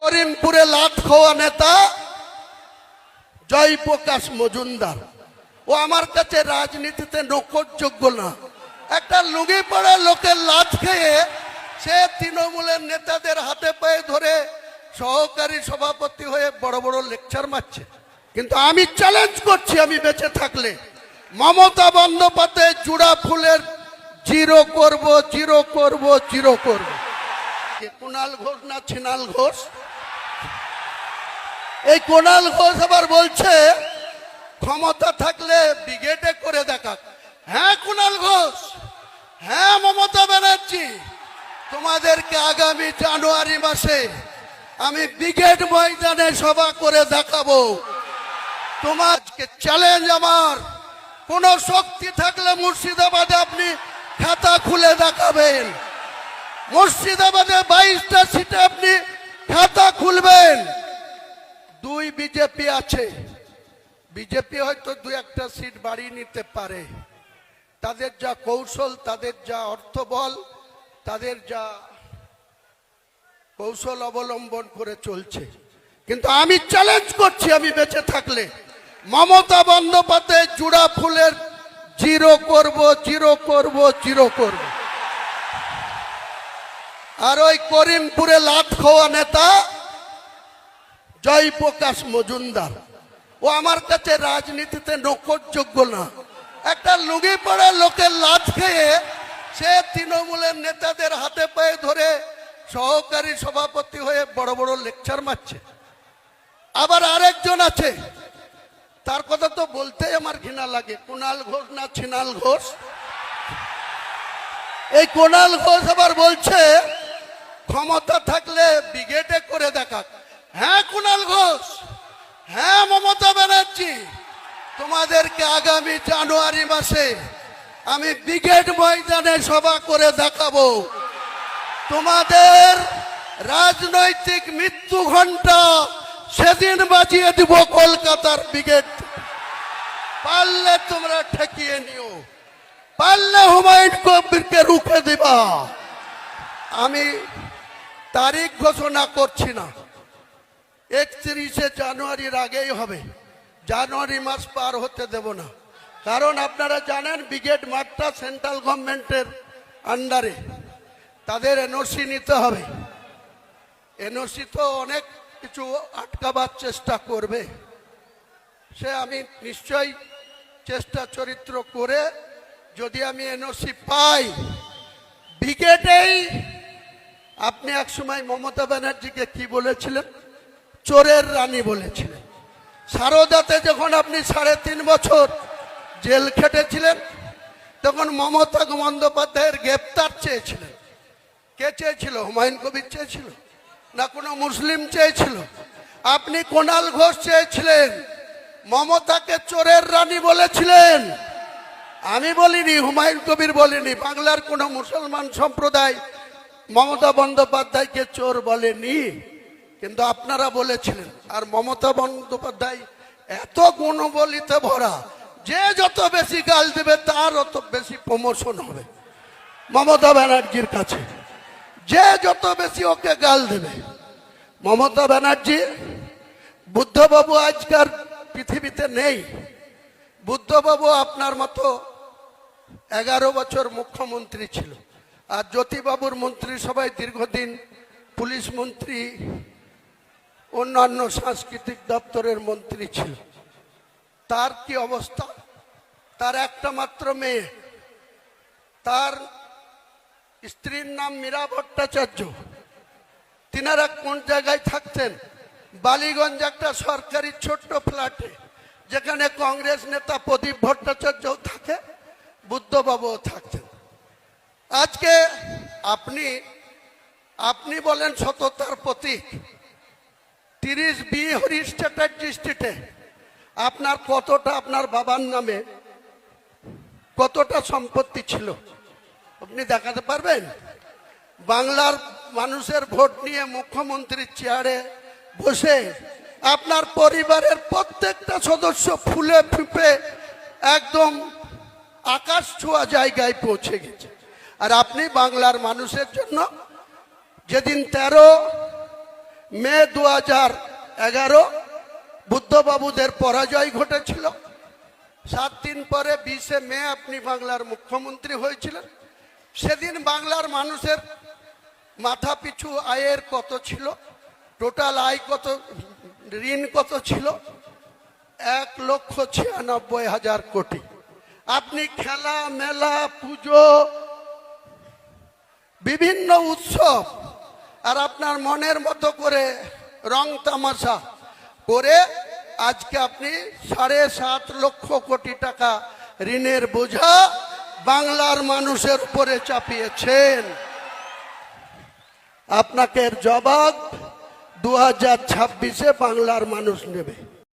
করিমপুরে লাট খাওয়া নেতা জয়প্রকাশ মজুমদার ও আমার কাছে রাজনীতিতে নকরযোগ্য না। একটা লুঙ্গি পড়া লোকের লাট খেয়ে সে তৃণমূলের নেতাদের হাতে পায়ে ধরে সহকারী সভাপতি হয়ে বড় বড় লেকচার মারছে। কিন্তু আমি চ্যালেঞ্জ করছি, আমি বেঁচে থাকলে মমতা বন্দ্যোপাধ্যায় জুড়া ফুলের জিরো করব, জিরো করব, জিরো করব। কুণাল ঘোষ না ছিনাল ঘোষ? এই কুণাল ঘোষ আবার বলছে ক্ষমতা থাকলে ব্রিগেডে করে দেখাক। হ্যাঁ কুণাল ঘোষ, হ্যাঁ মমতা ব্যানার্জি, তোমাদেরকে আগামী জানুয়ারি মাসে আমি ব্রিগেড ময়দানে সভা করে দেখাবো। তোমাকে চ্যালেঞ্জ আমার, কোন শক্তি থাকলে মুর্শিদাবাদে আপনি খাতা খুলে দেখাবেন। মুর্শিদাবাদে 22টা সিটে আপনি খাতা খুলবেন। 2 বিজেপি আছে, বিজেপি হয়তো 2-1টা সিট বাড়িয়ে নিতে পারে। তাদের যা কৌশল, তাদের যা অর্থবল, তাদের যা কৌশল অবলম্বন করে চলছে। কিন্তু আমি চ্যালেঞ্জ করছি, আমি বেঁচে থাকলে মমতা বন্দ্যোপাধ্যায় জুড়া ফুলের জিরো করব, জিরো করব, জিরো করব। আর ওই করিমপুরে লাট খাওয়া নেতা জয়প্রকাশ মজুমদার ও আমার কাছে রাজনীতিতে নকরযোগ্য না। একটা লুঙ্গি পড়া লোকের লাট খেয়ে সে তৃণমূলের নেতাদের হাতে পায়ে ধরে সহকারী সভাপতি হয়ে বড় বড় লেকচার মারছে। আবার আরেকজন আছে, তার কথা তো বলতেই আমার ঘৃণা লাগে, কুণাল ঘোষ না ছিনাল ঘোষ? এই কুণাল ঘোষ আবার বলছে ক্ষমতা থাকলে ব্রিগেডে করে দেখাক। হ্যাঁ কুণাল ঘোষ, হ্যাঁ মমতা ব্যানার্জি, তোমাদেরকে আগামী জানুয়ারি মাসে আমি ব্রিগেড ময়দানে সভা করে দেখাবো। তোমাদের রাজনৈতিক মৃত্যু ঘণ্টা সেদিন বাজিয়ে দিব কলকাতার ব্রিগেড। পারলে তোমরা ঠেকিয়ে নিও, পারলে হুমায়ুন কবিরকে রুখে দিবা। আমি তারিখ ঘোষণা করছি না, 31শে জানুয়ারির আগেই হবে। জানুয়ারি মাস পার হতে দেব না, কারণ আপনারা জানেন ব্রিগেড মাঠটা সেন্ট্রাল গভর্নমেন্টের আন্ডারে, তাদের এনওসি নিতে হবে। এনওসি তো অনেক কিছু আটকাবার চেষ্টা করবে, সে আমি নিশ্চয়ই চেষ্টা চরিত্র করে যদি আমি এনওসি পাই ব্রিগেডেই। আপনি একসময় মমতা ব্যানার্জিকে কি বলেছিলেন? চোরের রানী বলেছিলেন। সারদাতে যখন আপনি 3.5 বছর জেল খেটেছিলেন, তখন মমতা বন্দ্যোপাধ্যায়ের গ্রেপ্তার চেয়েছিলেন। কে চেয়েছিল? হুমায়ুন কবির চেয়েছিল না কোনো মুসলিম চেয়েছিল? আপনি কুণাল ঘোষ চেয়েছিলেন, মমতাকে চোরের রানী বলেছিলেন। আমি বলিনি, হুমায়ুন কবির বলিনি, বাংলার কোন মুসলমান সম্প্রদায় মমতা বন্দ্যোপাধ্যায়কে চোর বলেনি, কিন্তু আপনারা বলেছিলেন। আর মমতা বন্দ্যোপাধ্যায় এত গুণবলিতে ভরা, যে যত বেশি গাল দেবে তার অত বেশি প্রমোশন হবে মমতা ব্যানার্জির কাছে। যে যত বেশি ওকে গাল দেবে, মমতা ব্যানার্জি, বুদ্ধবাবু আজকার পৃথিবীতে নেই। বুদ্ধবাবু আপনার মতো 11 বছর মুখ্যমন্ত্রী ছিল, আর জ্যোতিবাবুর মন্ত্রিসভায় দীর্ঘদিন পুলিশ মন্ত্রী, অন্যান্য সাংস্কৃতিক দপ্তরের মন্ত্রী ছিল। তার কি অবস্থা? তার একটা মাত্র মেয়ে, তার স্ত্রীর নাম মীরা ভট্টাচার্য। তিনারা কোন জায়গায় থাকতেন? বালিগঞ্জ একটা সরকারি ছোট্ট ফ্ল্যাটে, যেখানে কংগ্রেস নেতা প্রদীপ ভট্টাচার্যও থাকে, বুদ্ধবাবুও থাকতেন। আজকে আপনি বলেন সততার প্রতীক। 30B হরিশ চ্যাটার্জি স্ট্রিটে আপনার কতটা, আপনার বাবার নামে কতটা সম্পত্তি ছিল আপনি দেখাতে পারবেন? বাংলার মানুষের ভোট নিয়ে মুখ্যমন্ত্রীর চেয়ারে বসে আপনার পরিবারের প্রত্যেকটা সদস্য ফুলে ফুপে একদম আকাশ ছোঁয়া জায়গায় পৌঁছে গেছে। আর আপনি বাংলার মানুষের জন্য যেদিন মে 2011 বুদ্ধবাবুদের পরাজয় ঘটেছিল। 7 দিন পরে 20 মে আপনি বাংলার মুখ্যমন্ত্রী হয়েছিলেন। সেদিন বাংলার মানুষের মাথা পিছু আয়ের কত ছিল, টোটাল আয় কত, ঋণ কত ছিল? 1,96,000 কোটি। আপনি খেলা মেলা পুজো বিভিন্ন উৎসব আর আপনার মনের মতো করে রং তামাশা করে আজকে আপনি 7.5 লক্ষ কোটি টাকা ঋণের বোঝা বাংলার মানুষের উপরে চাপিয়েছেন। আপনাকে এর জবাব 2026-এ বাংলার মানুষ নেবে।